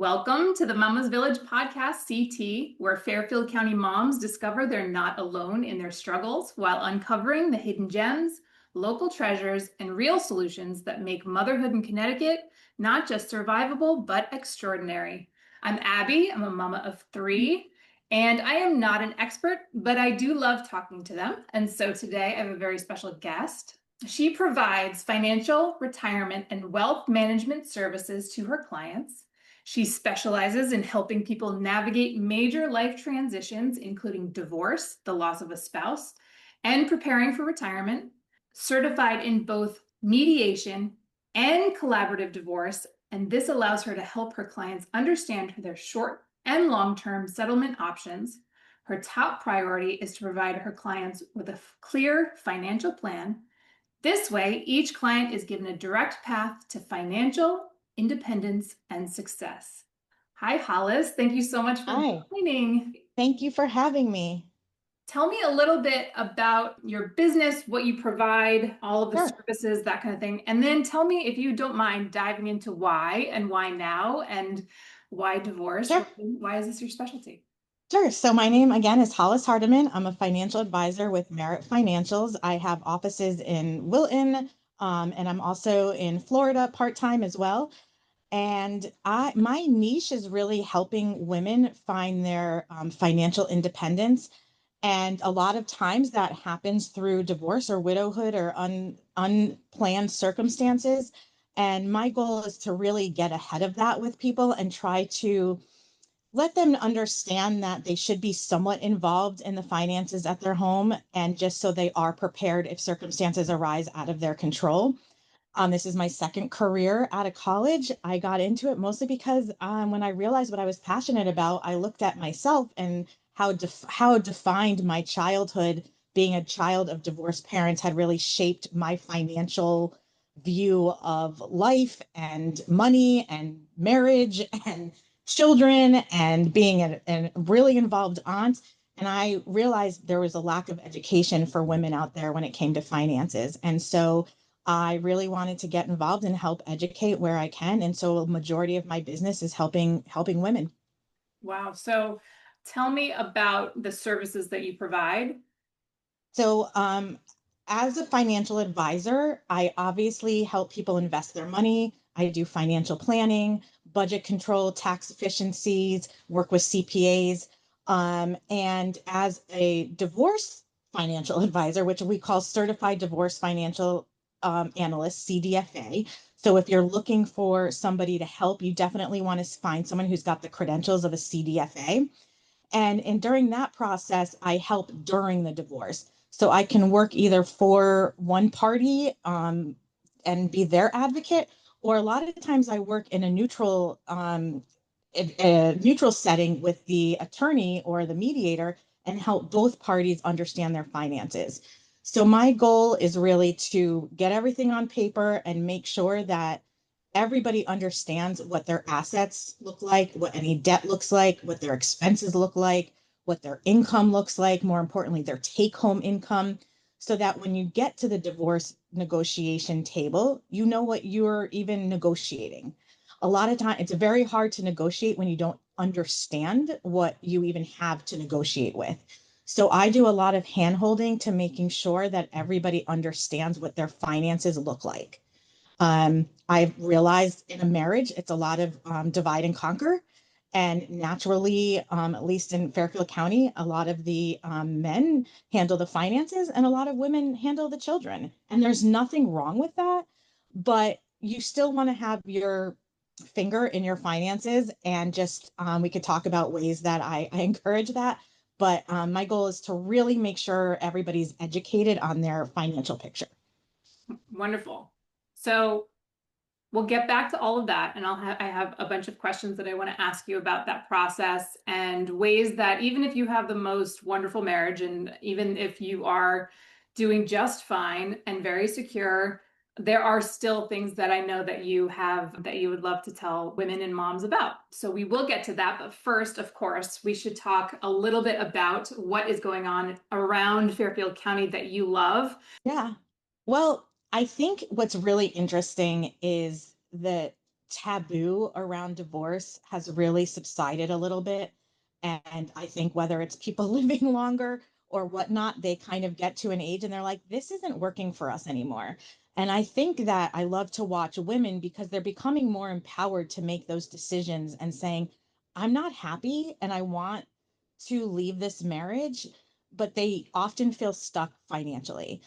Welcome to the Mama's Village podcast, CT, where Fairfield County moms discover they're not alone in their struggles while uncovering the hidden gems, local treasures, and real solutions that make motherhood in Connecticut not just survivable, but extraordinary. I'm Abby, I'm a mama of three, and I am not an expert, but I do love talking to them. And so today I have a very special guest. She provides financial, retirement, and wealth management services to her clients. She specializes in helping people navigate major life transitions, including divorce, the loss of a spouse, and preparing for retirement. Certified in both mediation and collaborative divorce, and this allows her to help her clients understand their short and long-term settlement options. Her top priority is to provide her clients with a clear financial plan. This way, each client is given a direct path to financial independence and success. Hi, Hollis. Thank you so much for Hi, joining. thank you for having me. Tell me a little bit about your business, what you provide, all of the Sure, services, that kind of thing. And then tell me, if you don't mind, diving into why and why now and why divorce. sure, Why is this your specialty? sure. So my name again is Hollis Hardiman. I'm a financial advisor with Merit Financials. I have offices in Wilton, and I'm also in Florida part-time as well. And my niche is really helping women find their financial independence. And a lot of times that happens through divorce or widowhood or unplanned circumstances. And my goal is to really get ahead of that with people and try to let them understand that they should be somewhat involved in the finances at their home and just so they are prepared if circumstances arise out of their control. This is my second career out of college. I got into it mostly because when I realized what I was passionate about, I looked at myself and how defined my childhood, being a child of divorced parents, had really shaped my financial view of life and money and marriage and children and being a really involved aunt. And I realized there was a lack of education for women out there when it came to finances. And so I really wanted to get involved and help educate where I can. And so a majority of my business is helping women. Wow. So tell me about the services that you provide. So as a financial advisor, I obviously help people invest their money. I do financial planning, budget control, tax efficiencies, work with CPAs. And as a divorce financial advisor, which we call Certified Divorce Financial Analyst, CDFA. So if you're looking for somebody to help, you definitely want to find someone who's got the credentials of a CDFA. And during that process, I help during the divorce. So I can work either for one party and be their advocate, or a lot of times I work in a neutral setting with the attorney or the mediator and help both parties understand their finances. So my goal is really to get everything on paper and make sure that everybody understands what their assets look like, what any debt looks like, what their expenses look like, what their income looks like, more importantly, their take home income, so that when you get to the divorce negotiation table, you know what you're even negotiating. A lot of time, it's very hard to negotiate when you don't understand what you even have to negotiate with. So I do a lot of hand holding to making sure that everybody understands what their finances look like. I've realized in a marriage, it's a lot of divide and conquer. And naturally, at least in Fairfield County, a lot of the men handle the finances and a lot of women handle the children. And there's nothing wrong with that, but you still want to have your finger in your finances. And just we could talk about ways that I encourage that. But my goal is to really make sure everybody's educated on their financial picture. Wonderful. So we'll get back to all of that, and I have a bunch of questions that I want to ask you about that process and ways that even if you have the most wonderful marriage and even if you are doing just fine and very secure, there are still things that I know that you have that you would love to tell women and moms about. So we will get to that, but first, of course, we should talk a little bit about what is going on around Fairfield County that you love. Yeah. Well, I think what's really interesting is that taboo around divorce has really subsided a little bit. And I think whether it's people living longer or whatnot, they kind of get to an age and they're like, this isn't working for us anymore. And I think that I love to watch women because they're becoming more empowered to make those decisions and saying, I'm not happy and I want to leave this marriage, but they often feel stuck financially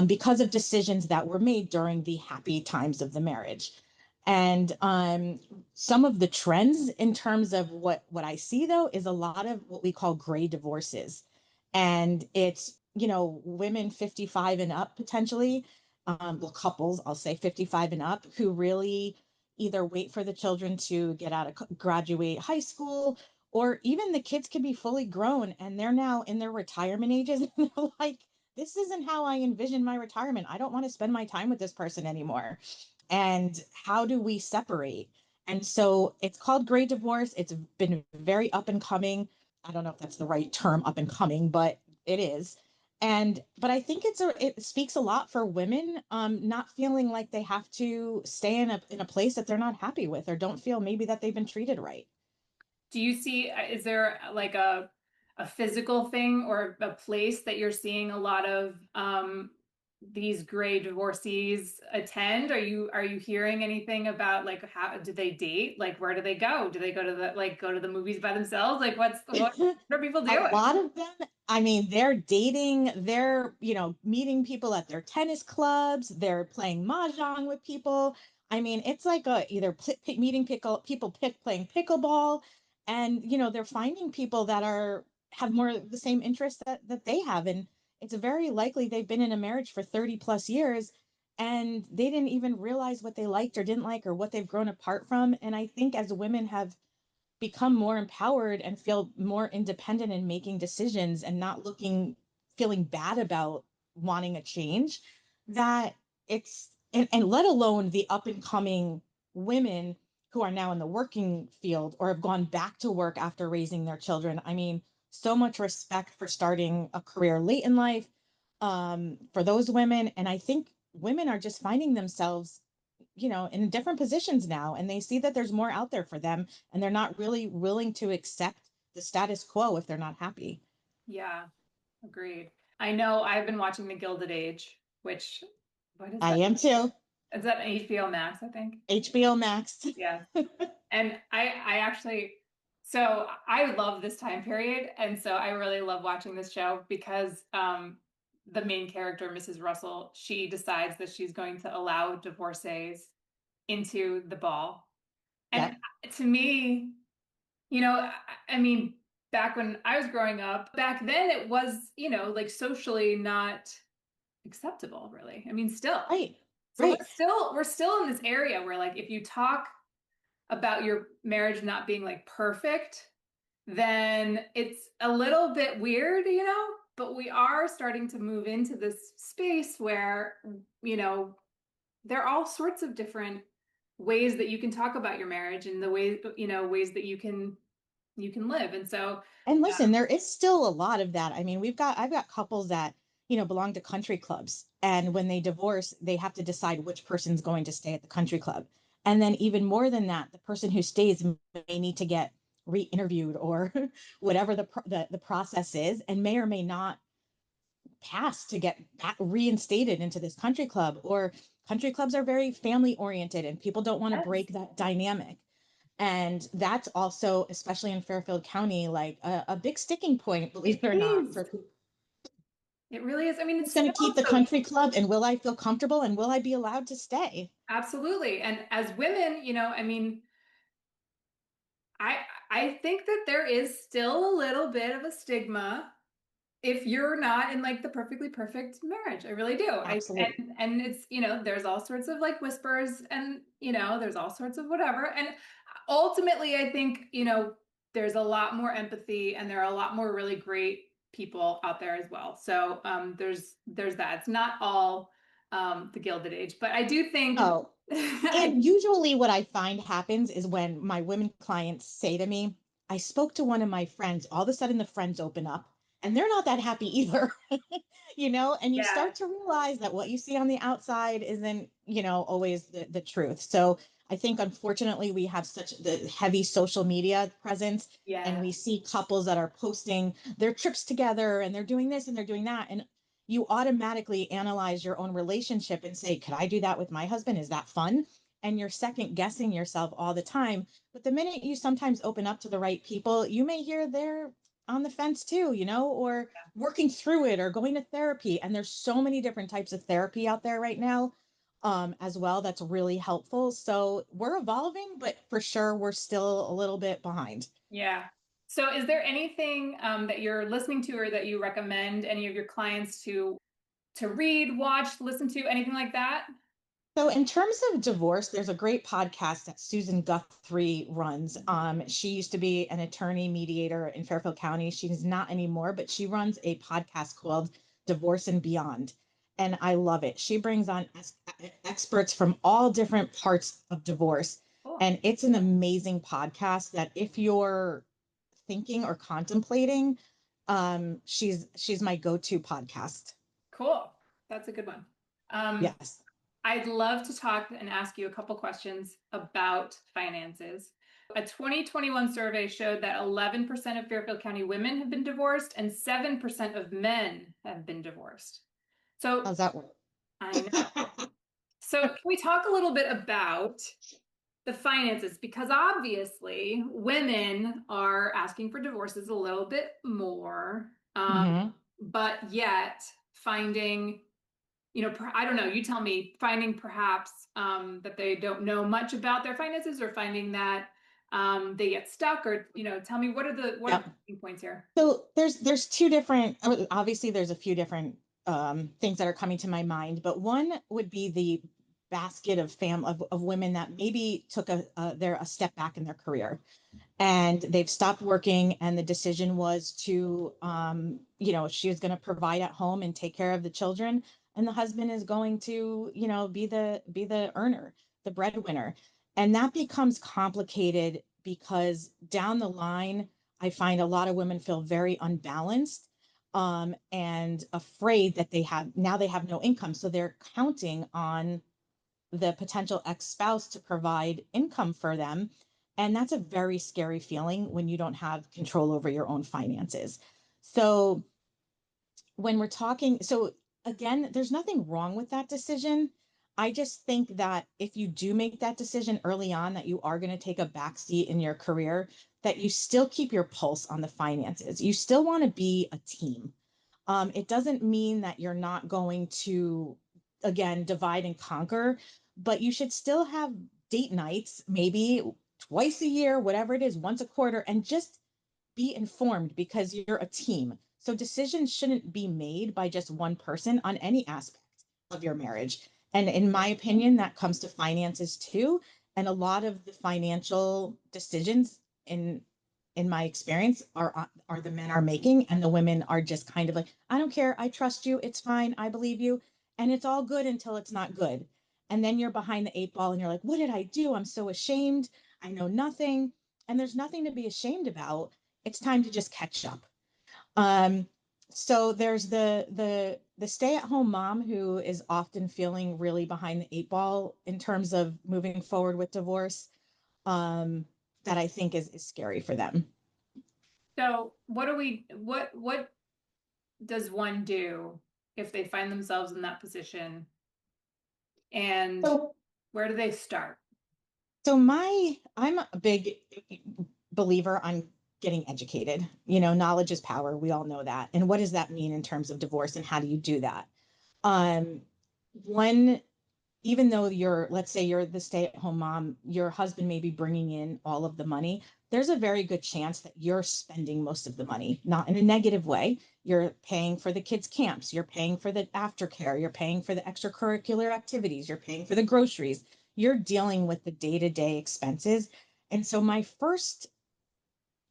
because of decisions that were made during the happy times of the marriage. And some of the trends in terms of what I see though is a lot of what we call gray divorces, and it's women 55 and up potentially, well couples I'll say 55 and up who really either wait for the children to get out of graduate high school, or even the kids can be fully grown and they're now in their retirement ages and they're like, this isn't how I envision my retirement. I don't want to spend my time with this person anymore. And how do we separate? And so it's called gray divorce. It's been very up and coming. I don't know if that's the right term, up and coming, but it is. And but I think it speaks a lot for women, not feeling like they have to stay in a place that they're not happy with or don't feel maybe that they've been treated right. Do you see, is there like a physical thing or a place that you're seeing a lot of these gray divorcees attend? Are you hearing anything about like how do they date? Like where do they go? Do they go to the movies by themselves? Like what are people A doing? lot of them, I mean, they're dating, they're, meeting people at their tennis clubs, they're playing mahjong with people. I mean, it's like either meeting playing pickleball, and they're finding people that have more of the same interests that they have, and it's very likely they've been in a marriage for 30 plus years and they didn't even realize what they liked or didn't like or what they've grown apart from. And I think as women have become more empowered and feel more independent in making decisions and not feeling bad about wanting a change, that and let alone the up and coming women who are now in the working field or have gone back to work after raising their children. I mean, so much respect for starting a career late in life, for those women. And I think women are just finding themselves in different positions now, and they see that there's more out there for them, and they're not really willing to accept the status quo if they're not happy. Yeah, agreed. I know I've been watching The Gilded Age, which what is I that? am too. Is that an HBO Max, I think? HBO Max. Yeah. And I actually, so I love this time period. And so I really love watching this show because the main character, Mrs. Russell, she decides that she's going to allow divorcees into the ball. And Yep. to me, I mean, back when I was growing up, back then it was, like socially not acceptable, really. I mean, still. Right. So Right. we're still in this area where like if you talk about your marriage not being like perfect, then it's a little bit weird, but we are starting to move into this space where, you know, there are all sorts of different ways that you can talk about your marriage and the ways that you can live. And so, And listen, there is still a lot of that. I mean, I've got couples that, belong to country clubs. And when they divorce, they have to decide which person's going to stay at the country club. And then even more than that, the person who stays may need to get re-interviewed or whatever the process is, and may or may not pass to get back reinstated into this country club. Or country clubs are very family oriented and people don't want to yes, break that dynamic. And that's also, especially in Fairfield County, like a big sticking point, believe it or it not, is. for who's It really is. I mean, it's going to still keep the so country club and will I feel comfortable and will I be allowed to stay? absolutely. And as women, I mean, I I think that there is still a little bit of a stigma if you're not in like the perfectly perfect marriage. I really do. Absolutely. And it's, there's all sorts of like whispers and, there's all sorts of whatever. And ultimately, I think, there's a lot more empathy and there are a lot more really great people out there as well. So there's that. It's not all the Gilded Age, but I do think Oh, I and usually what I find happens is when my women clients say to me, I spoke to one of my friends, all of a sudden the friends open up and they're not that happy either. And you yeah. start to realize that what you see on the outside isn't, always the truth. So I think unfortunately we have such the heavy social media presence, and Yeah. we see couples that are posting their trips together and they're doing this and they're doing that. And you automatically analyze your own relationship and say, could I do that with my husband? Is that fun? And you're second guessing yourself all the time. But the minute you sometimes open up to the right people, you may hear they're on the fence too, or working through it or going to therapy. And there's so many different types of therapy out there right now, as well. That's really helpful. So we're evolving, but for sure we're still a little bit behind. Yeah. So is there anything that you're listening to or that you recommend any of your clients to read, watch, listen to, anything like that? So, in terms of divorce, there's a great podcast that Susan Guthrie runs. She used to be an attorney mediator in Fairfield County. She's not anymore, but she runs a podcast called Divorce and Beyond. And I love it. She brings on experts from all different parts of divorce. Cool. And it's an amazing podcast that if you're thinking or contemplating, she's my go-to podcast. Cool. That's a good one. Um, Yes. I'd love to talk and ask you a couple questions about finances. A 2021 survey showed that 11% of Fairfield County women have been divorced and 7% of men have been divorced. So How's that work? I know. So can we talk a little bit about the finances? Because obviously women are asking for divorces a little bit more, hmm but yet finding, I don't know, you tell me, finding perhaps that they don't know much about their finances, or finding that they get stuck, or, tell me, what are the Yep. points here? So there's two different, obviously there's a few different things that are coming to my mind, but one would be the basket of women that maybe took a step back in their career, and they've stopped working, and the decision was to she was going to provide at home and take care of the children, and the husband is going to be the earner, the breadwinner. And that becomes complicated because down the line I find a lot of women feel very unbalanced, and afraid that they have no income, so they're counting on the potential ex-spouse to provide income for them. And that's a very scary feeling when you don't have control over your own finances. So when we're talking, so again, there's nothing wrong with that decision. I just think that if you do make that decision early on that you are going to take a backseat in your career, that you still keep your pulse on the finances. You still want to be a team. It doesn't mean that you're not going to, again, divide and conquer, but you should still have date nights, maybe twice a year, whatever it is, once a quarter, and just be informed because you're a team. So decisions shouldn't be made by just one person on any aspect of your marriage. And in my opinion, that comes to finances too. And a lot of the financial decisions in my experience are the men are making, and the women are just kind of like, I don't care, I trust you, it's fine, I believe you, and it's all good until it's not good. And then you're behind the eight ball and you're like, what did I do? I'm so ashamed. I know nothing. And there's nothing to be ashamed about. It's time to just catch up. Um, so there's the stay-at-home mom who is often feeling really behind the eight ball in terms of moving forward with divorce. Um, that I think is scary for them. So what does one do if they find themselves in that position, and So where do they start? I'm a big believer on getting educated. Knowledge is power. We all know that. And what does that mean in terms of divorce, and how do you do that? Um, one Even though let's say you're the stay-at-home mom, your husband may be bringing in all of the money. There's a very good chance that you're spending most of the money, not in a negative way. You're paying for the kids' camps, you're paying for the aftercare, you're paying for the extracurricular activities, you're paying for the groceries, you're dealing with the day-to-day expenses. And so my first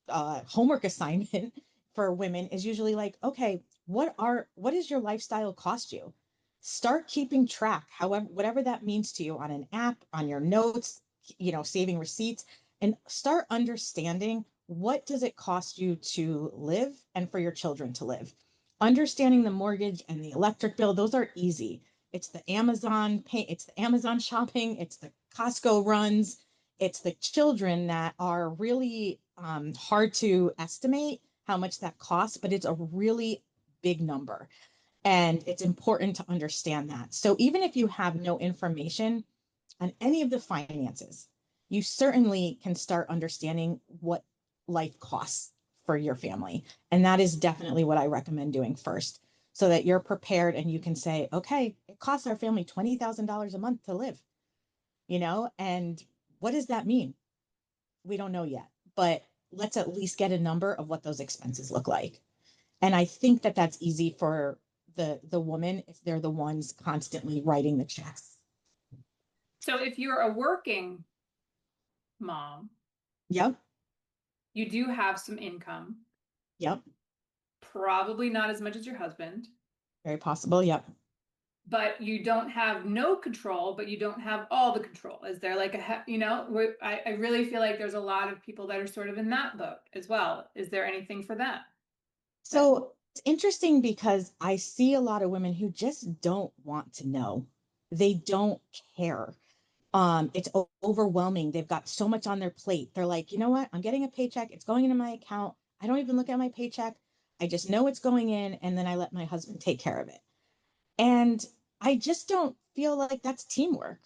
homework assignment for women is usually like, okay, what does your lifestyle cost you? Start keeping track, however, whatever that means to you, on an app, on your notes, saving receipts, and start understanding what does it cost you to live and for your children to live. Understanding the mortgage and the electric bill, those are easy. It's the Amazon shopping, it's the Costco runs. It's the children that are really hard to estimate how much that costs, but it's a really big number. And it's important to understand that. So even if you have no information on any of the finances, you certainly can start understanding what life costs for your family. And that is definitely what I recommend doing first so that you're prepared and you can say, okay, it costs our family $20,000 a month to live, and what does that mean? We don't know yet, but let's at least get a number of what those expenses look like. And I think that that's easy for the woman if they're the ones constantly writing the checks. So if you're a working mom, Yep. you do have some income, Yep. probably not as much as your husband, Very possible. Yep. but you don't have no control, but you don't have all the control. Is there like I really feel like there's a lot of people that are sort of in that boat as well. Is there anything for them? That So it's interesting because I see a lot of women who just don't want to know. They don't care. It's overwhelming. They've got so much on their plate. They're like, you know what? I'm getting a paycheck. It's going into my account. I don't even look at my paycheck. I just know it's going in, and then I let my husband take care of it. And I just don't feel like that's teamwork.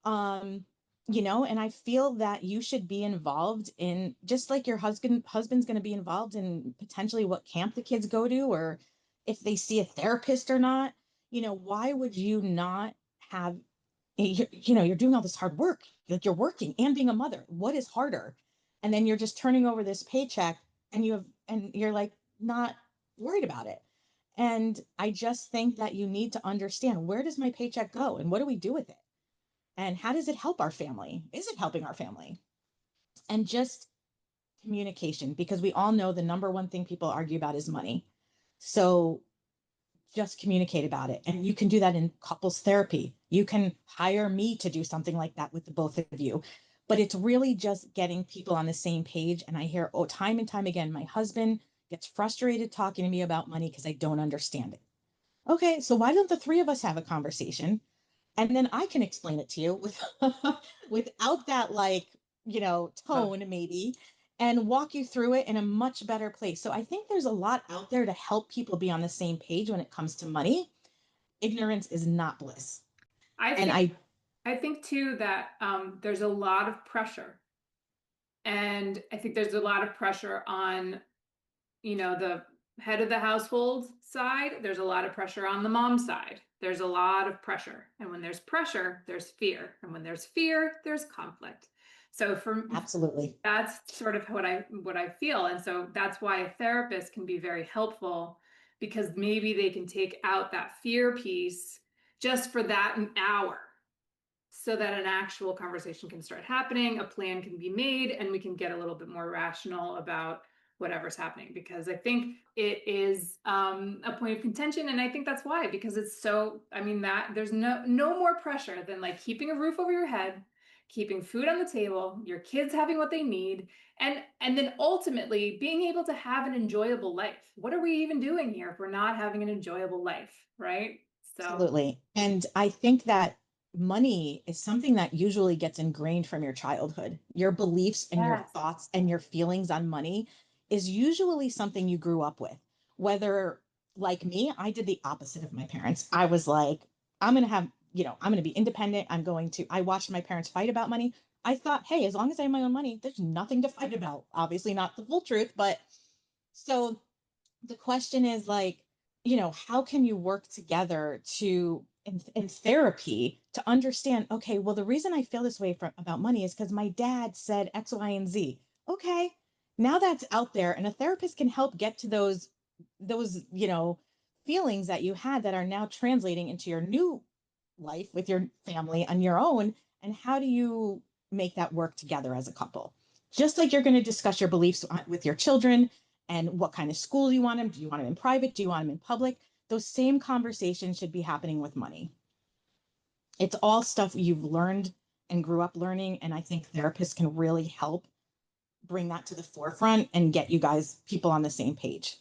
um and I feel that you should be involved in, just like your husband's going to be involved in potentially what camp the kids go to, or if they see a therapist or not. Why would you not have, you're doing all this hard work, like you're working and being a mother, what is harder? And then you're just turning over this paycheck, and you're like not worried about it. And I just think that you need to understand, where does my paycheck go and what do we do with it? And how does it help our family? Is it helping our family? And just communication, because we all know the number one thing people argue about is money. So just communicate about it. And you can do that in couples therapy. You can hire me to do something like that with the both of you. But it's really just getting people on the same page. And I hear, oh, time and time again, my husband gets frustrated talking to me about money because I don't understand it. Okay, so why don't the three of us have a conversation, and then I can explain it to you with without that, like, tone maybe, and walk you through it in a much better place. So I think there's a lot out there to help people be on the same page when it comes to money. Ignorance is not bliss. I And think I I think too that there's a lot of pressure, and I think there's a lot of pressure on the head of the household side. There's a lot of pressure on the mom side. There's a lot of pressure. And when there's pressure, there's fear. And when there's fear, there's conflict. So for absolutely, that's sort of what I feel. And so that's why a therapist can be very helpful, because maybe they can take out that fear piece just for that an hour, so that an actual conversation can start happening, a plan can be made, and we can get a little bit more rational about whatever's happening. Because I think it is a point of contention, and I think that's why, because it's so, I mean, that there's no more pressure than like keeping a roof over your head, keeping food on the table, your kids having what they need, and then ultimately being able to have an enjoyable life. What are we even doing here if we're not having an enjoyable life, right? So absolutely. And I think that money is something that usually gets ingrained from your childhood. Your beliefs and your yes. thoughts and your feelings on money is usually something you grew up with. Whether, like me, I did the opposite of my parents. I was like, I'm going to have, I'm going to be independent. I watched my parents fight about money. I thought, hey, as long as I have my own money, there's nothing to fight about. Obviously, not the full truth, but so the question is, like, how can you work together to in therapy to understand, okay, well, the reason I feel this way about money is because my dad said X, Y, and Z. Okay, now that's out there, and a therapist can help get to those feelings that you had that are now translating into your new life with your family on your own. And how do you make that work together as a couple? Just like you're going to discuss your beliefs with your children and what kind of school you want them. Do you want them in private? Do you want them in public? Those same conversations should be happening with money. It's all stuff you've learned and grew up learning. And I think therapists can really help bring that to the forefront and get you guys, people on the same page.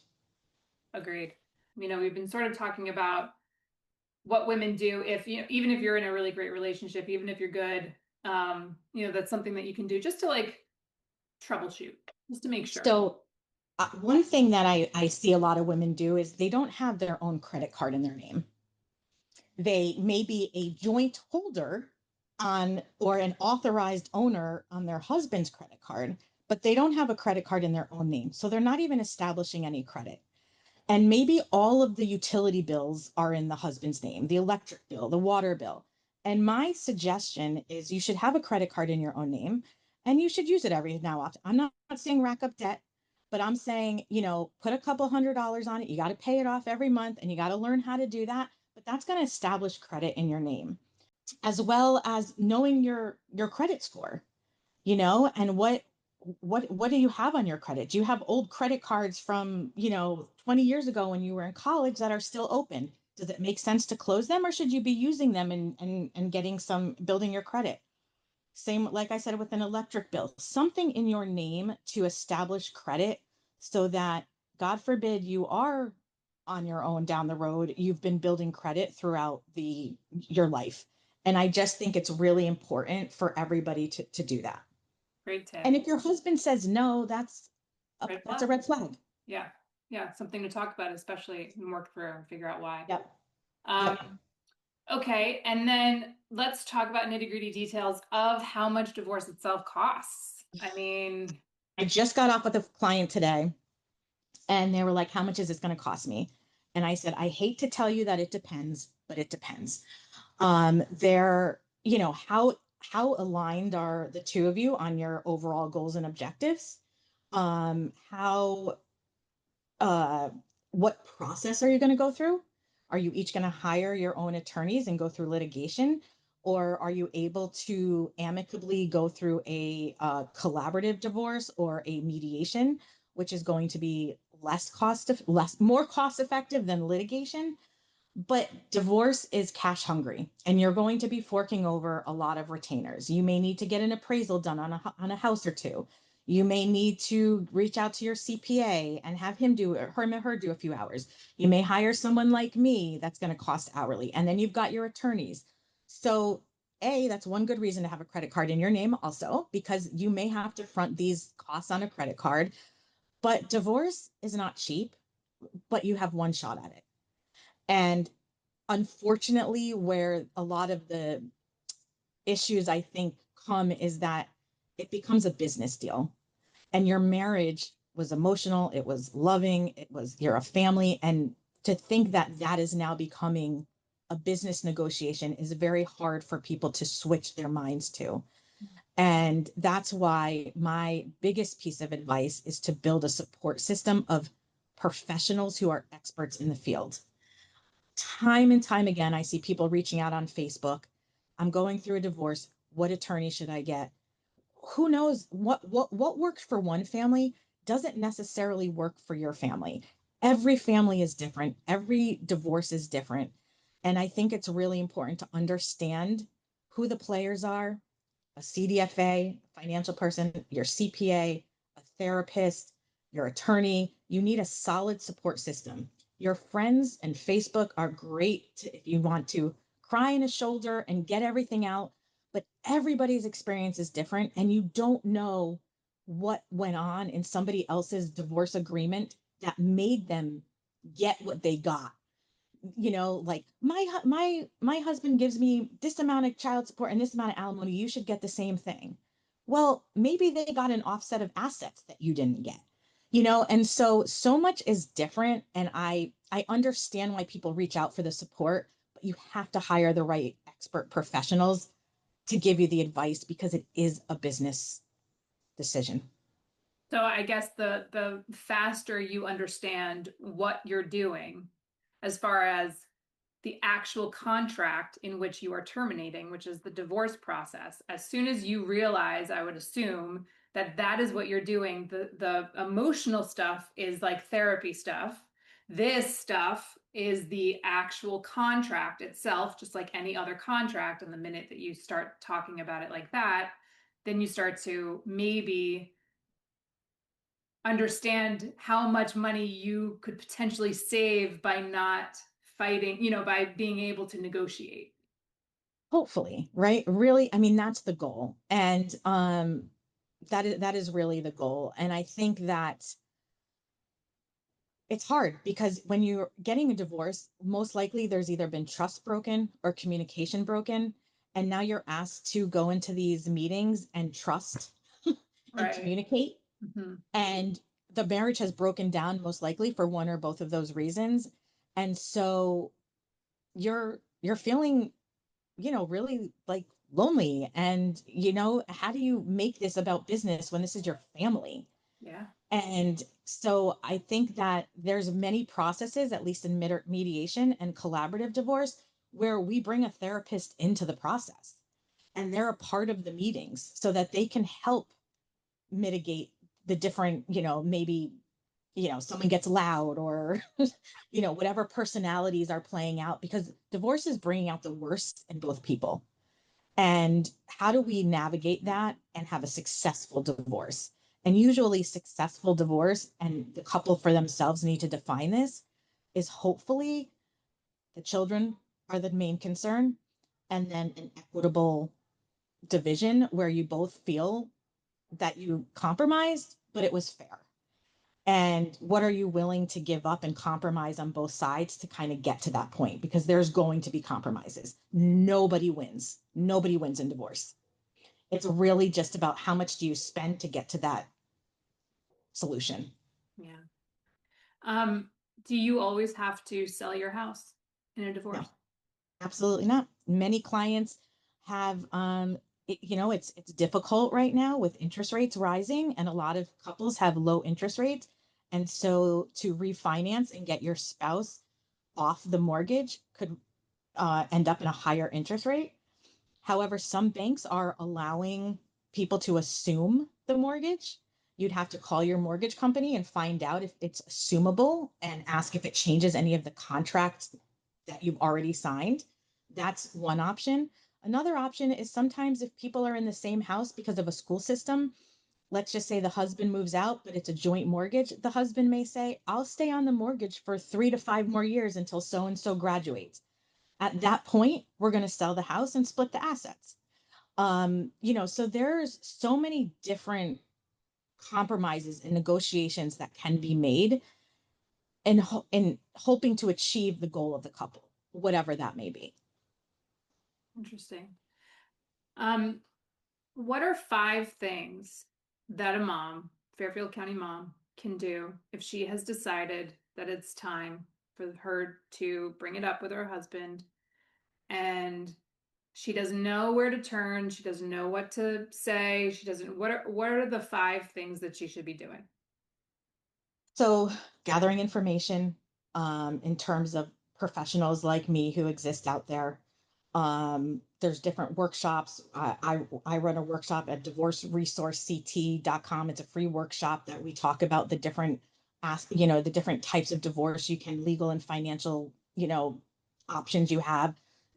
Agreed. We've been sort of talking about what women do if even if you're in a really great relationship, even if you're good, That's something that you can do just to like troubleshoot, just to make sure. So, one thing that I see a lot of women do is they don't have their own credit card in their name. They may be a joint holder on or an authorized owner on their husband's credit card, but they don't have a credit card in their own name. So they're not even establishing any credit. And maybe all of the utility bills are in the husband's name, the electric bill, the water bill. And my suggestion is you should have a credit card in your own name and you should use it every now and often. I'm not saying rack up debt, but I'm saying, put a couple $100s on it. You got to pay it off every month and you got to learn how to do that. But that's going to establish credit in your name, as well as knowing your credit score, and what do you have on your credit? Do you have old credit cards from 20 years ago when you were in college that are still open? Does it make sense to close them, or should you be using them and getting some building your credit? Same, like I said, with an electric bill, something in your name to establish credit so that, God forbid, you are on your own down the road, you've been building credit throughout your life. And I just think it's really important for everybody to do that. Great tip. And if your husband says no, Red that's a flag. red flag. Yeah. Yeah. Something to talk about, especially and work through and figure out why. Yep. Yep. Um, okay. And then let's talk about nitty-gritty details of how much divorce itself costs. I mean, I just got off with a client today and they were like, how much is this going to cost me? And I said, I hate to tell you that it depends, but it depends. They're, how aligned are the two of you on your overall goals and objectives? How uh, what process are you going to go through? Are you each going to hire your own attorneys and go through litigation? Or are you able to amicably go through a collaborative divorce or a mediation, which is going to be more cost effective than litigation? But divorce is cash hungry, and you're going to be forking over a lot of retainers. You may need to get an appraisal done on a house or two. You may need to reach out to your CPA and have him do her do a few hours. You may hire someone like me that's going to cost hourly, and then you've got your attorneys. So, that's one good reason to have a credit card in your name, also because you may have to front these costs on a credit card. But divorce is not cheap, but you have one shot at it. And unfortunately, where a lot of the issues I think come is that it becomes a business deal, and your marriage was emotional, it was loving, you're a family. And to think that that is now becoming a business negotiation is very hard for people to switch their minds to. And that's why my biggest piece of advice is to build a support system of professionals who are experts in the field. Time and time again, I see people reaching out on Facebook. I'm going through a divorce. What attorney should I get? Who knows what works for one family doesn't necessarily work for your family. Every family is different. Every divorce is different. And I think it's really important to understand who the players are, a CDFA, financial person, your CPA, a therapist, your attorney. You need a solid support system. Your friends and Facebook are great if you want to cry in a shoulder and get everything out, but everybody's experience is different, and you don't know what went on in somebody else's divorce agreement that made them get what they got. Like my husband gives me this amount of child support and this amount of alimony, you should get the same thing. Well, maybe they got an offset of assets that you didn't get. And so much is different, and I understand why people reach out for the support, but you have to hire the right expert professionals to give you the advice because it is a business decision. so I guess the faster you understand what you're doing as far as the actual contract in which you are terminating, which is the divorce process. As soon as you realize, I would assume that that is what you're doing, the emotional stuff is like therapy stuff. This stuff is the actual contract itself, just like any other contract. And the minute that you start talking about it like that, then you start to maybe understand how much money you could potentially save by not fighting, by being able to negotiate. Hopefully, right? Really, I mean, that's the goal. And that is really the goal. And I think that it's hard because when you're getting a divorce, most likely there's either been trust broken or communication broken. And now you're asked to go into these meetings and trust and Right. communicate. Hmm. And the marriage has broken down most likely for one or both of those reasons. And so you're feeling, really like lonely. And, how do you make this about business when this is your family? Yeah. And so I think that there's many processes, at least in mediation and collaborative divorce, where we bring a therapist into the process and they're a part of the meetings so that they can help mitigate the different, maybe, someone gets loud or, whatever personalities are playing out because divorce is bringing out the worst in both people. And how do we navigate that and have a successful divorce? And usually, successful divorce, and the couple for themselves need to define this, is hopefully the children are the main concern, and then an equitable division where you both feel that you compromised, but it was fair. And what are you willing to give up and compromise on both sides to kind of get to that point? Because there's going to be compromises. Nobody wins. Nobody wins in divorce. It's really just about how much do you spend to get to that solution. Yeah. Um, do you always have to sell your house in a No, divorce? absolutely not. Many clients have it's difficult right now with interest rates rising and a lot of couples have low interest rates. And so to refinance and get your spouse off the mortgage could end up in a higher interest rate. However, some banks are allowing people to assume the mortgage. You'd have to call your mortgage company and find out if it's assumable and ask if it changes any of the contracts that you've already signed. That's one option. Another option is sometimes if people are in the same house because of a school system, let's just say the husband moves out, but it's a joint mortgage. The husband may say, I'll stay on the mortgage for 3 to 5 more years until so and so graduates. At that point, we're going to sell the house and split the assets. So there's so many different compromises and negotiations that can be made in hoping to achieve the goal of the couple, whatever that may be. Interesting. Um, what are 5 things that a mom, Fairfield County mom, can do if she has decided that it's time for her to bring it up with her husband and she doesn't know where to turn, she doesn't know what to say, she doesn't what are the 5 things that she should be doing? So gathering information in terms of professionals like me who exist out there. There's different workshops. I run a workshop at divorceresourcect.com. It's a free workshop that we talk about the different types of divorce you can legal and financial, options you have,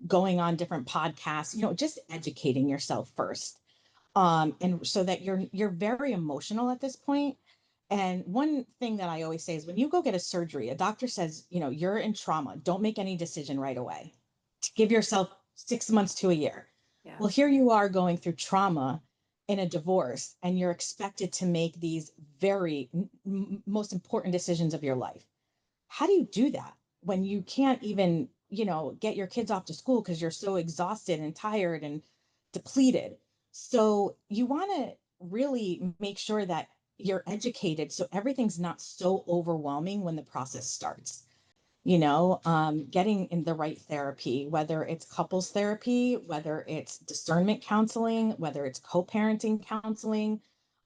going on different podcasts, just educating yourself first. And so that you're very emotional at this point. And one thing that I always say is when you go get a surgery, a doctor says, you're in trauma. Don't make any decision right away. Give yourself 6 months to a year. Well, Yes. here you are going through trauma in a divorce, and you're expected to make these very most important decisions of your life. How do you do that when you can't even, get your kids off to school because you're so exhausted and tired and depleted? So you want to really make sure that you're educated so everything's not so overwhelming when the process starts. Getting in the right therapy, whether it's couples therapy, whether it's discernment counseling, whether it's co-parenting counseling,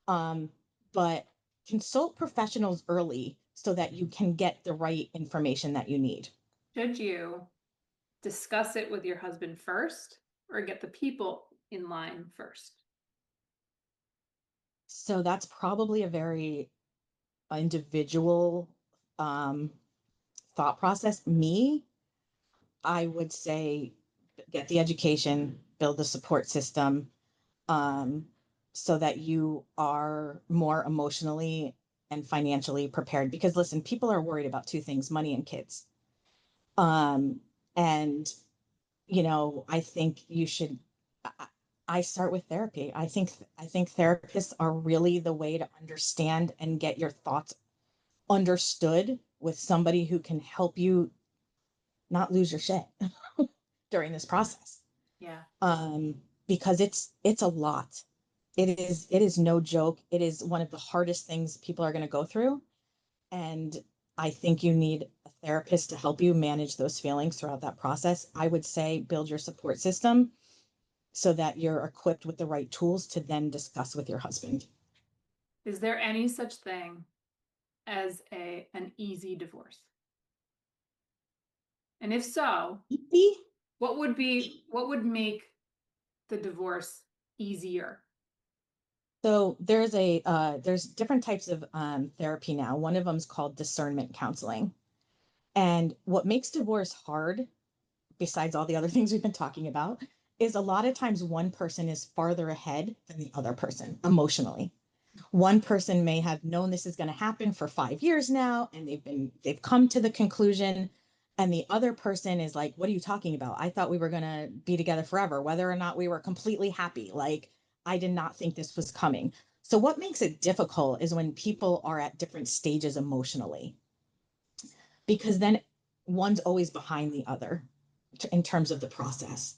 but consult professionals early so that you can get the right information that you need. Should you discuss it with your husband first or get the people in line first? So that's probably a very individual um, thought process. Me, I would say get the education, build the support system, um, so that you are more emotionally and financially prepared. Because listen, people are worried about two things: money and kids. And I think you should. I, I start with therapy. I think therapists are really the way to understand and get your thoughts understood with somebody who can help you not lose your shit during this process. Yeah. Because it's a lot. It is no joke. It is one of the hardest things people are going to go through. And I think you need a therapist to help you manage those feelings throughout that process. I would say build your support system so that you're equipped with the right tools to then discuss with your husband. Is there any such thing as an easy divorce? And if so, what would make the divorce easier? So there's different types of therapy now. One of them is called discernment counseling. And what makes divorce hard, besides all the other things we've been talking about, is a lot of times one person is farther ahead than the other person emotionally. One person may have known this is going to happen for 5 years now, and they've come to the conclusion, and the other person is like, what are you talking about? I thought we were going to be together forever, whether or not we were completely happy. Like, I did not think this was coming. So what makes it difficult is when people are at different stages emotionally, because then one's always behind the other in terms of the process.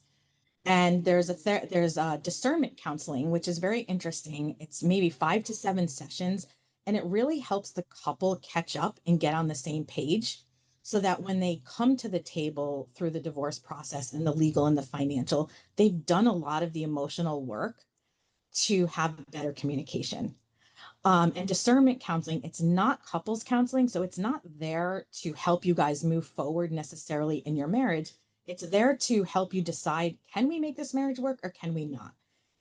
And there's a discernment counseling, which is very interesting. It's maybe 5 to 7 sessions, and it really helps the couple catch up and get on the same page, so that when they come to the table through the divorce process and the legal and the financial, they've done a lot of the emotional work to have better communication. And discernment counseling, it's not couples counseling. So it's not there to help you guys move forward necessarily in your marriage. It's there to help you decide, can we make this marriage work or can we not?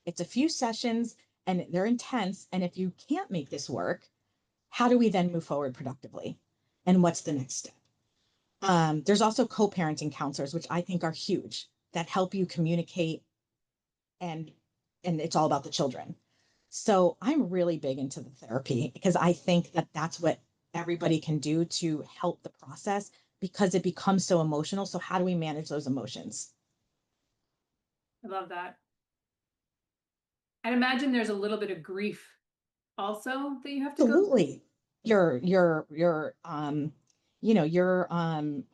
It's a few sessions and they're intense. And if you can't make this work, how do we then move forward productively? And what's the next step? There's also co parenting counselors, which I think are huge, that help you communicate, and it's all about the children. So I'm really big into the therapy because I think that that's what everybody can do to help the process, because it becomes so emotional. So how do we manage those emotions? I love that. I'd imagine there's a little bit of grief also that you have to go through. Absolutely. Your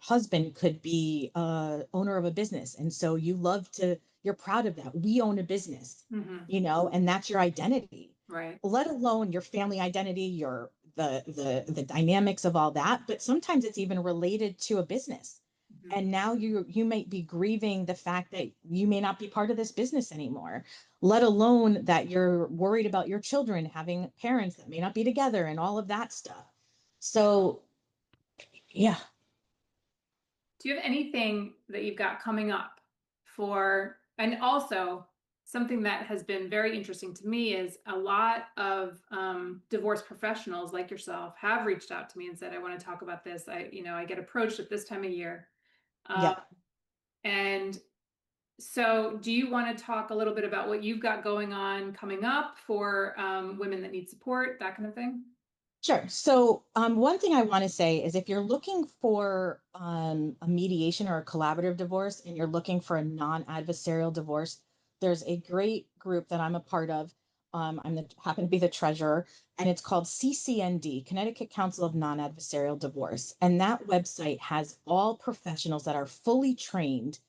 husband could be owner of a business, and so you're proud of that. We own a business, Hmm. and that's your identity. Right. Let alone your family identity, your the dynamics of all that. But sometimes it's even related to a business. Mhm. And now you might be grieving the fact that you may not be part of this business anymore, let alone that you're worried about your children having parents that may not be together and all of that stuff. So, yeah. Do you have anything that you've got coming up for, and also something that has been very interesting to me is a lot of divorce professionals like yourself have reached out to me and said, I want to talk about this. I get approached at this time of year. Um, Yep. and so do you want to talk a little bit about what you've got going on coming up for women that need support, that kind of thing? Sure. So, one thing I want to say is if you're looking for a mediation or a collaborative divorce and you're looking for a non-adversarial divorce, there's a great group that I'm a part of. Happen to be the treasurer, and it's called CCND, Connecticut Council of Non-Adversarial Divorce. And that website has all professionals that are fully trained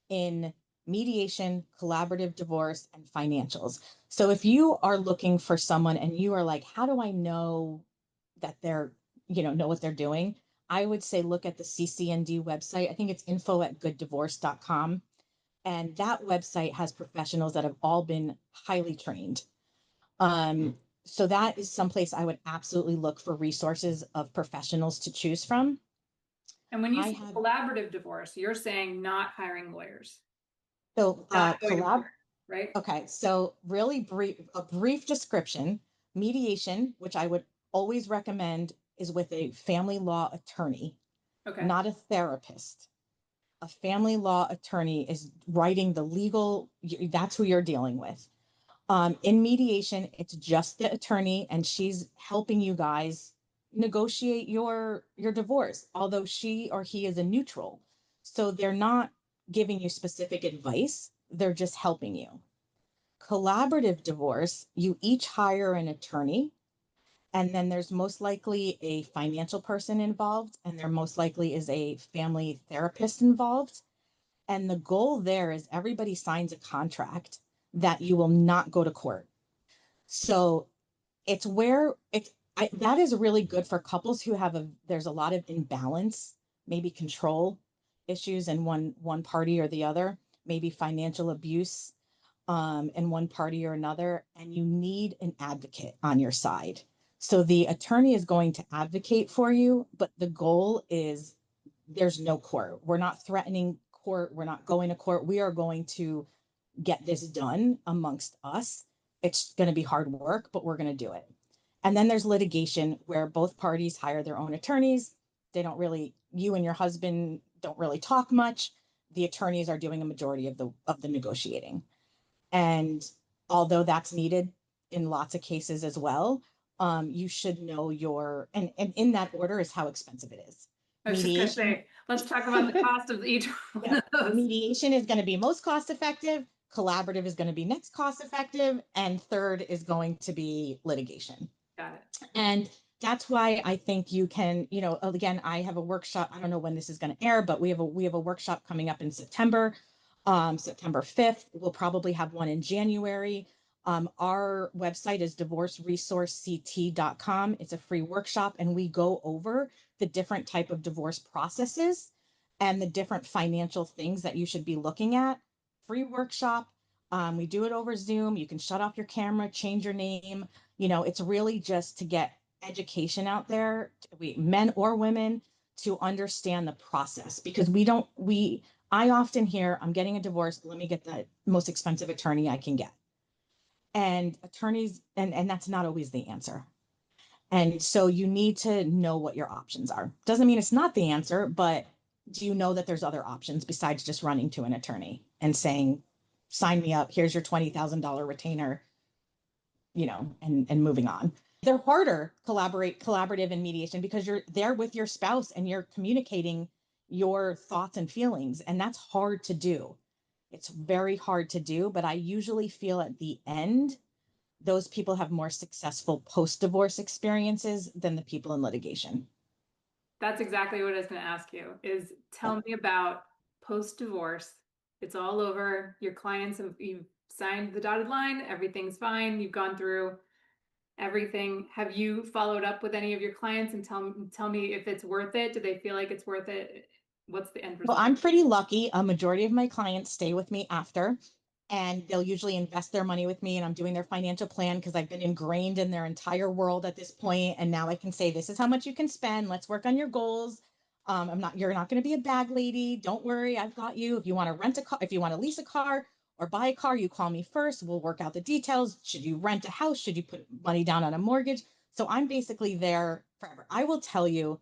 in mediation, collaborative divorce, and financials. So if you are looking for someone and you are like, how do I know that know what they're doing? I would say look at the CCND website. I think it's info@gooddivorce.com. And that website has professionals that have all been highly trained. So that is someplace I would absolutely look for resources of professionals to choose from. And when you I say have collaborative divorce, you're saying not hiring lawyers, so not going to collab court, right? Okay, so really a brief description. Mediation, which I would always recommend, is with a family law attorney, Okay. not a therapist. A family law attorney is writing the legal, that's who you're dealing with. In mediation, it's just the attorney, and she's helping you guys negotiate your divorce, although she or he is a neutral. So they're not giving you specific advice. They're just helping you. Collaborative divorce, you each hire an attorney, and then there's most likely a financial person involved, and there most likely is a family therapist involved. And the goal there is everybody signs a contract that you will not go to court. So it's where that is really good for couples who have there's a lot of imbalance, maybe control issues in one party or the other, maybe financial abuse in one party or another, and you need an advocate on your side. So the attorney is going to advocate for you, but the goal is there's no court. We're not threatening court. We're not going to court. We are going to get this done amongst us. It's going to be hard work, but we're going to do it. And then there's litigation where both parties hire their own attorneys. They don't really, you and your husband don't really talk much. The attorneys are doing a majority of the negotiating. And although that's needed in lots of cases as well, you should know and in that order is how expensive it is. I was just going to Mediation. say, let's talk about the cost of each one Yeah. of those. Mediation is going to be most cost effective. Collaborative is going to be next cost effective. And third is going to be litigation. Got it. And that's why I think you can, again, I have a workshop. I don't know when this is going to air, but we have a workshop coming up in September, September 5th. We'll probably have one in January. Our website is divorceresourcect.com. It's a free workshop, and we go over the different type of divorce processes and the different financial things that you should be looking at. Free workshop. We do it over Zoom. You can shut off your camera, change your name. It's really just to get education out there, men or women, to understand the process, because I often hear, I'm getting a divorce, let me get the most expensive attorney I can get. And attorneys, and that's not always the answer. And so you need to know what your options are. Doesn't mean it's not the answer, but do you know that there's other options besides just running to an attorney and saying, sign me up, here's your $20,000 retainer, and moving on. They're harder collaborative and mediation because you're there with your spouse and you're communicating your thoughts and feelings. And that's hard to do. It's very hard to do, but I usually feel at the end, those people have more successful post-divorce experiences than the people in litigation. That's exactly what I was going to ask you is tell me about post-divorce. It's all over. Your clients you've signed the dotted line. Everything's fine. You've gone through everything. Have you followed up with any of your clients and tell me if it's worth it? Do they feel like it's worth it? What's the end Well, result? I'm pretty lucky. A majority of my clients stay with me after, and they'll usually invest their money with me, and I'm doing their financial plan because I've been ingrained in their entire world at this point. And now I can say, this is how much you can spend. Let's work on your goals. You're not going to be a bag lady. Don't worry. I've got you. If you want to rent a car, if you want to lease a car or buy a car, you call me first. We'll work out the details. Should you rent a house? Should you put money down on a mortgage? So I'm basically there forever. I will tell you,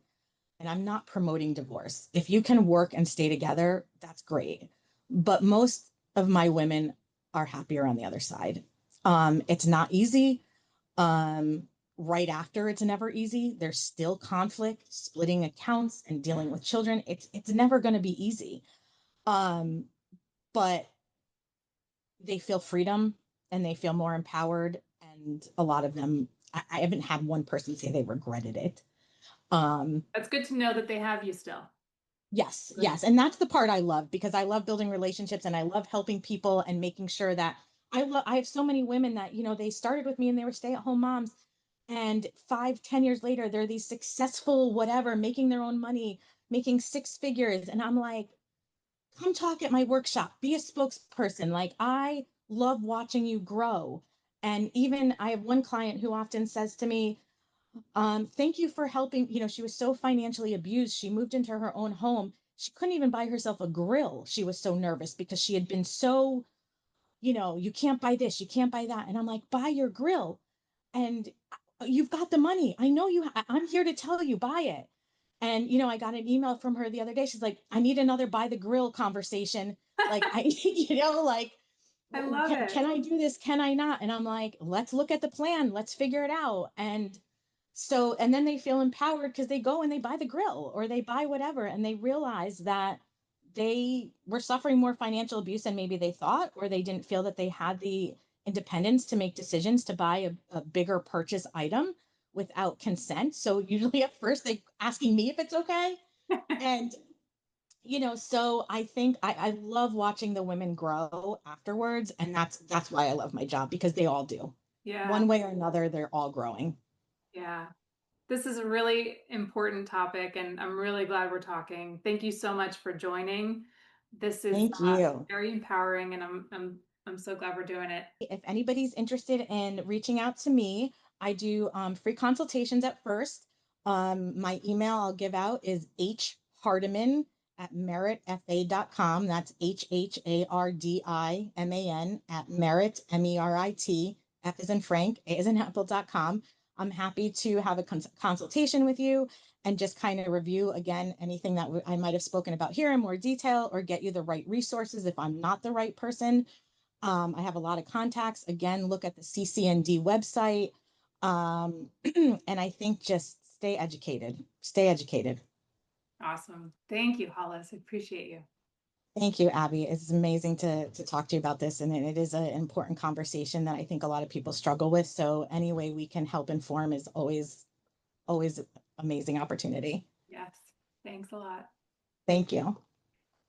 and I'm not promoting divorce. If you can work and stay together, that's great. But most of my women are happier on the other side. It's not easy. Right after, it's never easy. There's still conflict, splitting accounts, and dealing with children. It's never going to be easy. But they feel freedom and they feel more empowered. And a lot of them, I haven't had one person say they regretted it. That's good to know that they have you still. Yes, Good. yes. And that's the part I love, because I love building relationships and I love helping people and making sure that I have so many women that, they started with me and they were stay-at-home moms. And 5, 10 years later, they're these successful, whatever, making their own money, making six figures. And I'm like, come talk at my workshop, be a spokesperson. Like, I love watching you grow. And even I have one client who often says to me, thank you for helping. She was so financially abused. She moved into her own home. She couldn't even buy herself a grill. She was so nervous because she had been so, you can't buy this, you can't buy that. And I'm like, buy your grill. And you've got the money. I know I'm here to tell you, buy it. And, I got an email from her the other day. She's like, I need another buy the grill conversation. Like, like, I love can it. I do this? Can I not? And I'm like, let's look at the plan. Let's figure it out. And then they feel empowered because they go and they buy the grill or they buy whatever, and they realize that they were suffering more financial abuse than maybe they thought, or they didn't feel that they had the independence to make decisions to buy a bigger purchase item without consent. So usually at first they asking me if it's okay. And so I think I love watching the women grow afterwards. And that's why I love my job, because they all do. Yeah, One way or another, they're all growing. yeah. This is a really important topic, and I'm really glad we're talking. Thank you so much for joining. This is Thank you. very empowering, and I'm so glad we're doing it. If anybody's interested in reaching out to me, I do free consultations at first. My email I'll give out is hhardiman at meritfa.com. That's HHARDIMAN at merit, MERIT, F is in Frank, A is in Apple.com. I'm happy to have a consultation with you and just kind of review again anything that I might have spoken about here in more detail, or get you the right resources if I'm not the right person. I have a lot of contacts. Again, look at the CCND website. And I think just stay educated. Stay educated. Awesome. Thank you, Hollis. I appreciate you. Thank you, Abby. It's amazing to talk to you about this. And it is an important conversation that I think a lot of people struggle with. So any way we can help inform is always amazing opportunity. Yes. Thanks a lot. Thank you.